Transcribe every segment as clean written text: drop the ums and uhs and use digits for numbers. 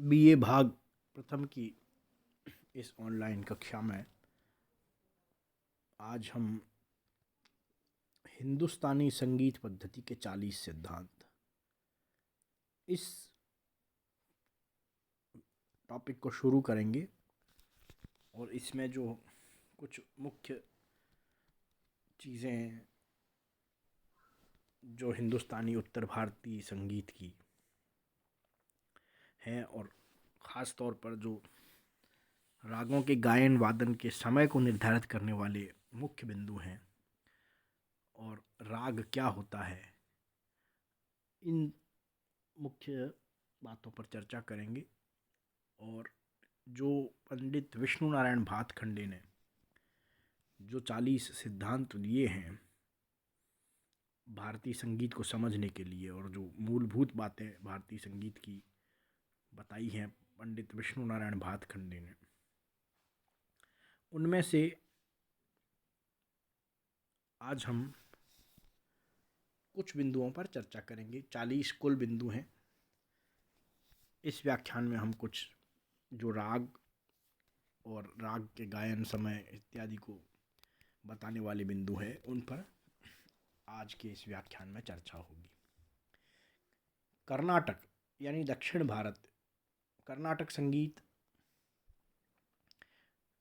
BA भाग प्रथम की इस ऑनलाइन कक्षा में आज हम हिंदुस्तानी संगीत पद्धति के 40 सिद्धांत इस टॉपिक को शुरू करेंगे। और इसमें जो कुछ मुख्य चीज़ें हैं जो हिंदुस्तानी उत्तर भारतीय संगीत की हैं, और ख़ास तौर पर जो रागों के गायन वादन के समय को निर्धारित करने वाले मुख्य बिंदु हैं और राग क्या होता है, इन मुख्य बातों पर चर्चा करेंगे। और जो पंडित विष्णु नारायण भातखंडे ने जो 40 सिद्धांत दिए हैं भारतीय संगीत को समझने के लिए, और जो मूलभूत बातें भारतीय संगीत की बताई हैं पंडित विष्णु नारायण भातखंडे ने, उनमें से आज हम कुछ बिंदुओं पर चर्चा करेंगे। 40 कुल बिंदु हैं। इस व्याख्यान में हम कुछ जो राग और राग के गायन समय इत्यादि को बताने वाले बिंदु हैं उन पर आज के इस व्याख्यान में चर्चा होगी। कर्नाटक यानी दक्षिण भारत। कर्नाटक संगीत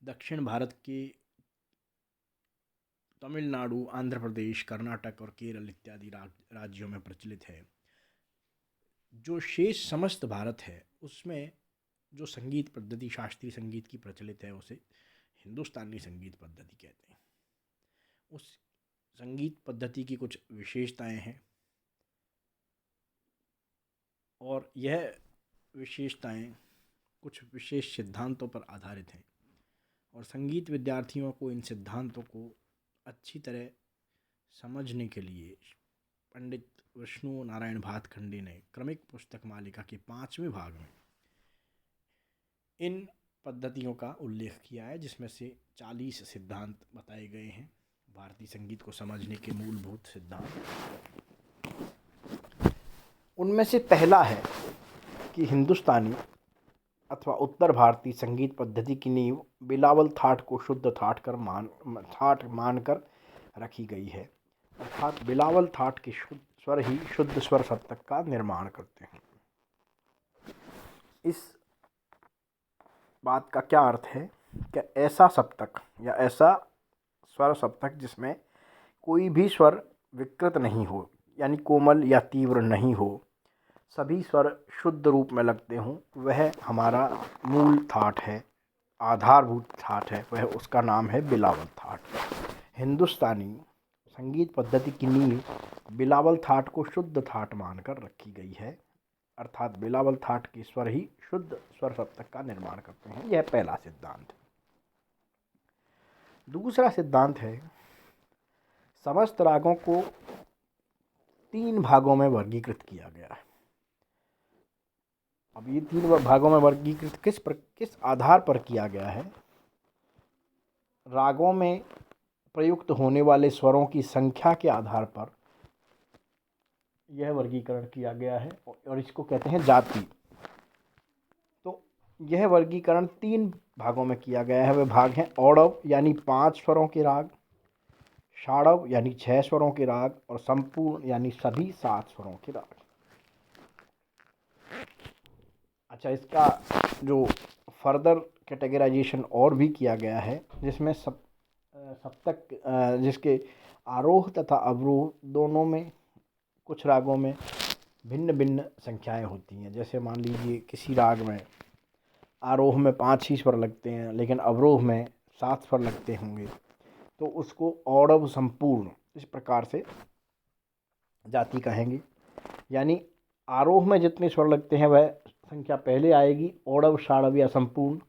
दक्षिण भारत के तमिलनाडु, आंध्र प्रदेश, कर्नाटक और केरल इत्यादि राज्यों में प्रचलित है। जो शेष समस्त भारत है उसमें जो संगीत पद्धति शास्त्रीय संगीत की प्रचलित है उसे हिंदुस्तानी संगीत पद्धति कहते हैं। उस संगीत पद्धति की कुछ विशेषताएं हैं और यह विशेषताएं कुछ विशेष सिद्धांतों पर आधारित हैं, और संगीत विद्यार्थियों को इन सिद्धांतों को अच्छी तरह समझने के लिए पंडित विष्णु नारायण भातखंडे ने क्रमिक पुस्तक मालिका के 5वें भाग में इन पद्धतियों का उल्लेख किया है, जिसमें से 40 सिद्धांत बताए गए हैं भारतीय संगीत को समझने के मूलभूत सिद्धांत। उनमें से पहला है कि हिंदुस्तानी अथवा उत्तर भारतीय संगीत पद्धति की नींव बिलावल थाट को शुद्ध थाट मानकर रखी गई है, अर्थात बिलावल थाट के स्वर ही शुद्ध स्वर सप्तक का निर्माण करते हैं। इस बात का क्या अर्थ है कि ऐसा सप्तक या ऐसा स्वर सप्तक जिसमें कोई भी स्वर विकृत नहीं हो, यानी कोमल या तीव्र नहीं हो, सभी स्वर शुद्ध रूप में लगते हों, वह हमारा मूल थाट है, आधारभूत थाट है, वह उसका नाम है बिलावल थाट। हिंदुस्तानी संगीत पद्धति की नींव बिलावल थाट को शुद्ध थाट मानकर रखी गई है, अर्थात बिलावल थाट के स्वर ही शुद्ध स्वर सप्तक का निर्माण करते हैं। यह पहला सिद्धांत। दूसरा सिद्धांत है समस्त रागों को 3 भागों में वर्गीकृत किया गया है। अब ये 3 भागों में वर्गीकृत किस आधार पर किया गया है? रागों में प्रयुक्त होने वाले स्वरों की संख्या के आधार पर यह वर्गीकरण किया गया है, और इसको कहते हैं जाति। तो यह वर्गीकरण 3 भागों में किया गया है। वह भाग हैं औड़व यानी 5 स्वरों के राग, षाड़व यानी 6 स्वरों के राग, और संपूर्ण यानी सभी 7 स्वरों के राग। अच्छा, इसका जो फर्दर कैटेगराइजेशन और भी किया गया है, जिसमें सप्तक जिसके आरोह तथा अवरोह दोनों में कुछ रागों में भिन्न भिन्न संख्याएं होती हैं। जैसे मान लीजिए किसी राग में आरोह में 5 ही स्वर लगते हैं लेकिन अवरोह में 7 स्वर लगते होंगे, तो उसको औड़व संपूर्ण इस प्रकार से जाति कहेंगे। यानी आरोह में जितने स्वर लगते हैं वह संख्या पहले आएगी, औड़व, षाड़व या संपूर्ण,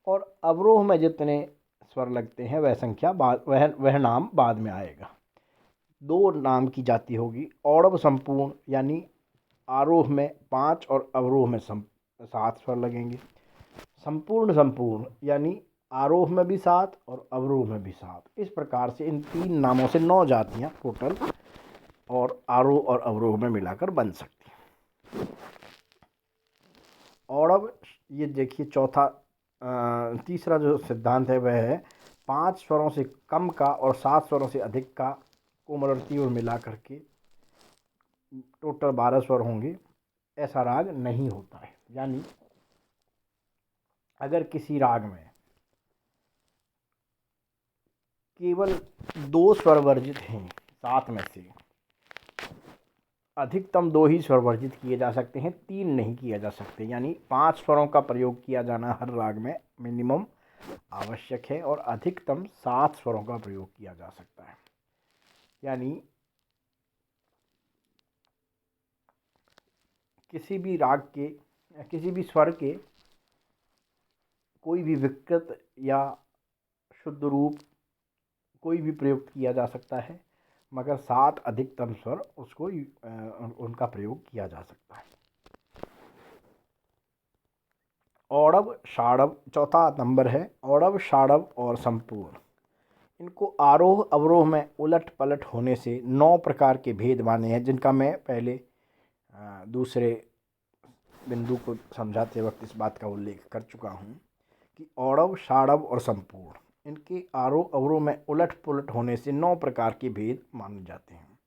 और अवरोह में जितने स्वर लगते हैं वह संख्या वह नाम बाद में आएगा। 2 नाम की जाति होगी। औड़व संपूर्ण यानी आरोह में 5 और अवरोह में 7 स्वर लगेंगे। संपूर्ण यानी आरोह में भी 7 और अवरोह में भी 7। इस प्रकार से इन 3 नामों से 9 जातियां टोटल और आरोह और अवरोह में मिलाकर बन सकती हैं। औरव, ये देखिए चौथा तीसरा जो सिद्धांत है वह है 5 स्वरों से कम का और 7 स्वरों से अधिक का कोमलवृत्ति और मिला करके टोटल 12 स्वर होंगे, ऐसा राग नहीं होता है। यानी अगर किसी राग में केवल 2 स्वर वर्जित हैं 7 में से, अधिकतम 2 ही स्वर वर्जित किए जा सकते हैं, 3 नहीं किए जा सकते। यानी 5 स्वरों का प्रयोग किया जाना हर राग में मिनिमम आवश्यक है और अधिकतम 7 स्वरों का प्रयोग किया जा सकता है। यानी किसी भी राग के, किसी भी स्वर के कोई भी विकृत या शुद्ध रूप कोई भी प्रयोग किया जा सकता है, मगर 7 अधिकतम स्वर उसको उनका प्रयोग किया जा सकता है। औरव षाडव चौथा नंबर है। औरव षाडव और संपूर्ण, इनको आरोह अवरोह में उलट पलट होने से 9 प्रकार के भेद माने हैं, जिनका मैं पहले दूसरे बिंदु को समझाते वक्त इस बात का उल्लेख कर चुका हूँ कि औरव षाडव और संपूर्ण, इनके आरोह अवरोह में उलट पुलट होने से 9 प्रकार के भेद माने जाते हैं।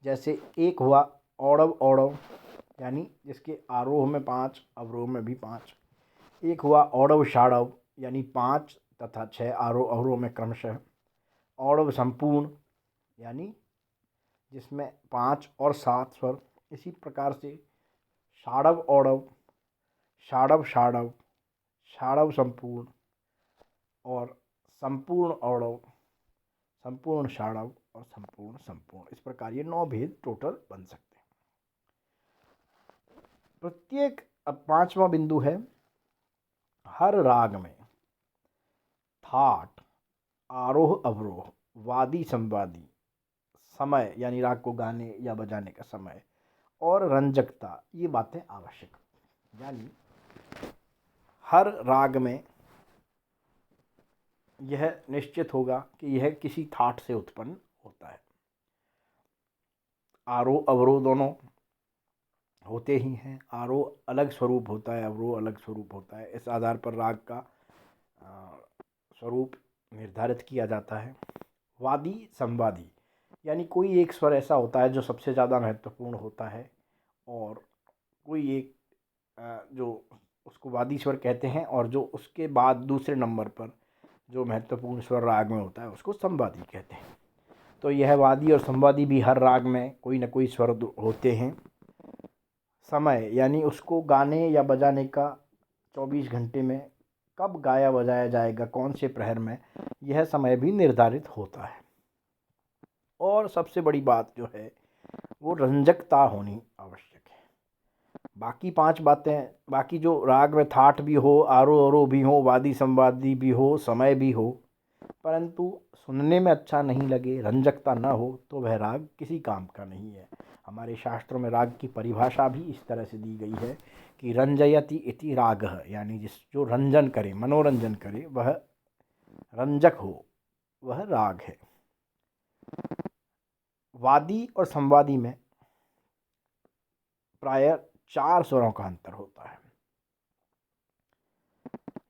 जैसे एक हुआ औरव औरव, यानी जिसके आरोह में 5 अवरोह में भी 5। एक हुआ औरव षाडव, यानी 5 तथा 6 आरोह अवरोह में क्रमशः। औरव संपूर्ण, यानी जिसमें 5 और 7 स्वर। इसी प्रकार से षाडव औरव, षाडव षाडव, षाडव संपूर्ण और संपूर्ण औरव, संपूर्ण षाडव और संपूर्ण संपूर्ण। इस प्रकार ये 9 भेद टोटल बन सकते हैं। प्रत्येक, अब 5वां बिंदु है, हर राग में थाट, आरोह अवरोह, वादी संवादी, समय यानी राग को गाने या बजाने का समय, और रंजकता, ये बातें आवश्यक। यानी हर राग में यह निश्चित होगा कि यह किसी थाट से उत्पन्न होता है। आरोह अवरोह दोनों होते ही हैं। आरोह अलग स्वरूप होता है, अवरोह अलग स्वरूप होता है। इस आधार पर राग का स्वरूप निर्धारित किया जाता है। वादी संवादी, यानी कोई एक स्वर ऐसा होता है जो सबसे ज़्यादा महत्वपूर्ण होता है, और कोई एक जो उसको वादी स्वर कहते हैं, और जो उसके बाद दूसरे नंबर पर जो महत्वपूर्ण स्वर राग में होता है उसको संवादी कहते हैं। तो यह वादी और संवादी भी हर राग में कोई न कोई स्वर होते हैं। समय, यानी उसको गाने या बजाने का 24 घंटे में कब गाया बजाया जाएगा, कौन से प्रहर में, यह समय भी निर्धारित होता है। और सबसे बड़ी बात जो है वो रंजकता होनी आवश्यक है। बाकी 5 बातें, बाकी जो राग में थाट भी हो, आरोह अवरोह भी हो, वादी संवादी भी हो, समय भी हो, परंतु सुनने में अच्छा नहीं लगे, रंजकता न हो, तो वह राग किसी काम का नहीं है। हमारे शास्त्रों में राग की परिभाषा भी इस तरह से दी गई है कि रंजयति इति रागः, यानी जो रंजन करे, मनोरंजन करे, वह रंजक हो, वह राग है। वादी और संवादी में प्राय 4 स्वरों का अंतर होता है।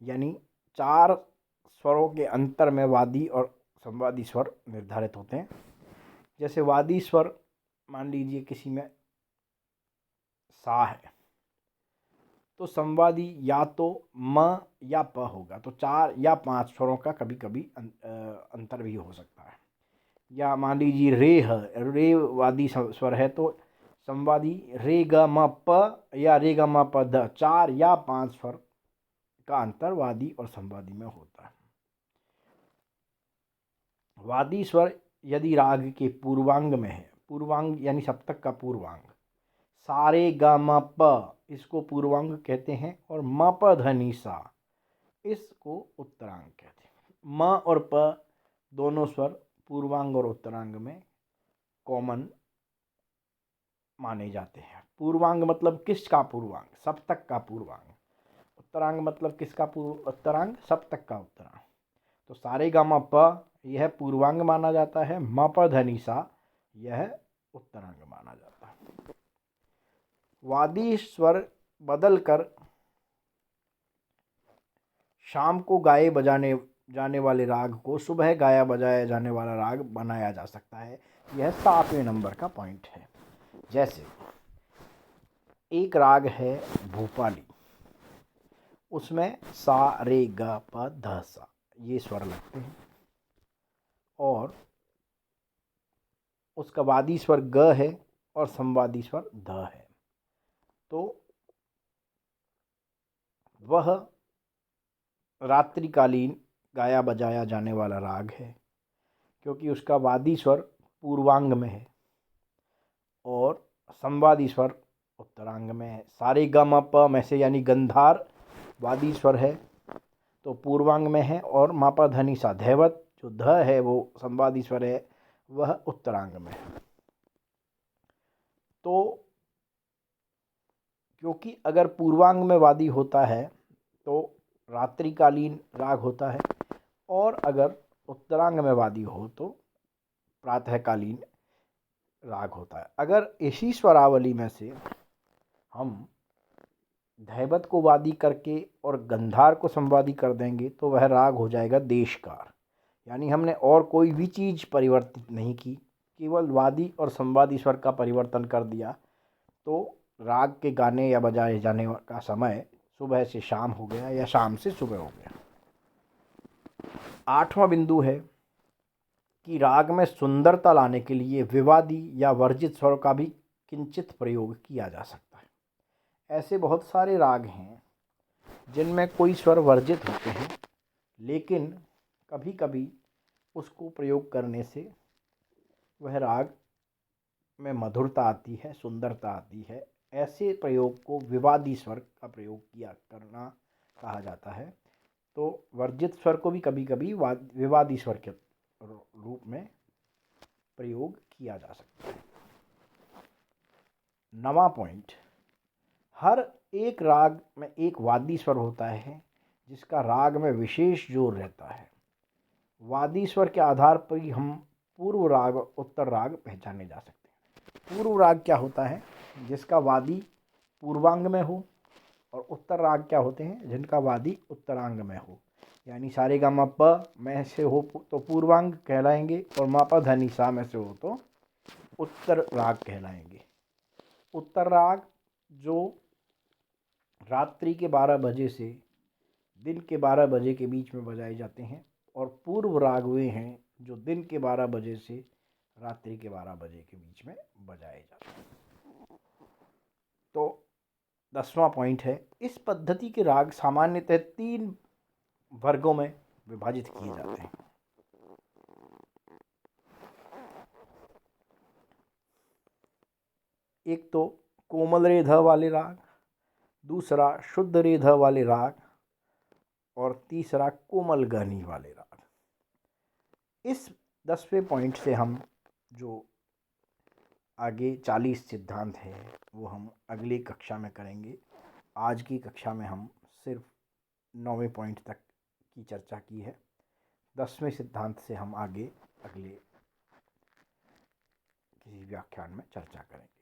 यानी 4 स्वरों के अंतर में वादी और संवादी स्वर निर्धारित होते हैं। जैसे वादी स्वर, मान लीजिए किसी में सा है, तो संवादी या तो म या प होगा, तो 4 या 5 स्वरों का कभी कभी अंतर भी हो सकता है। या मान लीजिए रे है, रे वादी स्वर है, तो संवादी रे ग म प या रे ग म प ध, 4 या 5 स्वर का अंतर वादी और संवादी में होता है। वादी स्वर यदि राग के पूर्वांग में है, पूर्वांग यानी सप्तक का पूर्वांग, सारे ग म प इसको पूर्वांग कहते हैं, और म प ध नि सा इसको उत्तरांग कहते हैं। म और प दोनों स्वर पूर्वांग और उत्तरांग में कॉमन माने जाते हैं। पूर्वांग मतलब किसका पूर्वांग? सप्तक का पूर्वांग। उत्तरांग मतलब किसका उत्तरांग? सप्तक का उत्तरांग। तो सारे गा म प यह पूर्वांग माना जाता है, म प ध नि सा यह उत्तरांग माना जाता है। वादी स्वर बदल कर शाम को गाए बजाने जाने वाले राग को सुबह गाया बजाया जाने वाला राग बनाया जा सकता है। यह 7वें नंबर का पॉइंट है। जैसे एक राग है भूपाली, उसमें सा रे ग प ध सा ये स्वर लगते हैं और उसका वादी स्वर ग है और संवादी स्वर ध है। तो वह रात्रिकालीन गाया बजाया जाने वाला राग है, क्योंकि उसका वादी स्वर पूर्वांग में है और संवादी स्वर उत्तरांग में है। सारे ग म प में से यानी गंधार वादी स्वर है तो पूर्वांग में है, और मा पा धा नी सा धैवत जो ध है वो संवादी स्वर है, वह उत्तरांग में है। तो क्योंकि अगर पूर्वांग में वादी होता है तो रात्रिकालीन राग होता है, और अगर उत्तरांग में वादी हो तो प्रातःकालीन राग होता है। अगर इसी स्वरावली में से हम धैवत को वादी करके और गंधार को संवादी कर देंगे तो वह राग हो जाएगा देशकार। यानी हमने और कोई भी चीज़ परिवर्तित नहीं की, केवल वादी और संवादी स्वर का परिवर्तन कर दिया, तो राग के गाने या बजाए जाने का समय सुबह से शाम हो गया या शाम से सुबह हो गया। 8वां बिंदु है कि राग में सुंदरता लाने के लिए विवादी या वर्जित स्वर का भी किंचित प्रयोग किया जा सकता है। ऐसे बहुत सारे राग हैं जिनमें कोई स्वर वर्जित होते हैं, लेकिन कभी कभी उसको प्रयोग करने से वह राग में मधुरता आती है, सुंदरता आती है। ऐसे प्रयोग को विवादी स्वर का प्रयोग किया करना कहा जाता है। तो वर्जित स्वर को भी कभी कभी विवादी स्वर के रूप में प्रयोग किया जा सकता है। 9वां पॉइंट, हर एक राग में एक वादी स्वर होता है जिसका राग में विशेष जोर रहता है। वादी स्वर के आधार पर ही हम पूर्व राग और उत्तर राग पहचाने जा सकते हैं। पूर्व राग क्या होता है? जिसका वादी पूर्वांग में हो, और उत्तर राग क्या होते हैं? जिनका वादी उत्तरांग में हो। यानी सारे गा मा प में से हो तो पूर्वांग कहलाएंगे, और मा पा धा नी सा में से हो तो उत्तर राग कहलाएंगे। उत्तर राग जो रात्रि के 12 बजे से दिन के 12 बजे के बीच में बजाए जाते हैं, और पूर्व राग वे हैं जो दिन के 12 बजे से रात्रि के 12 बजे के बीच में बजाए जाते हैं। तो 10वां पॉइंट है, इस पद्धति के राग सामान्यतः 3 वर्गों में विभाजित किए जाते हैं। एक तो कोमल रे ध वाले राग, दूसरा शुद्ध रे ध वाले राग, और तीसरा कोमल गहनी वाले राग। इस 10वें पॉइंट से हम जो आगे 40 सिद्धांत है वो हम अगली कक्षा में करेंगे। आज की कक्षा में हम सिर्फ 9वें पॉइंट तक की चर्चा की है। 10वें सिद्धांत से हम आगे अगले किसी व्याख्यान में चर्चा करेंगे।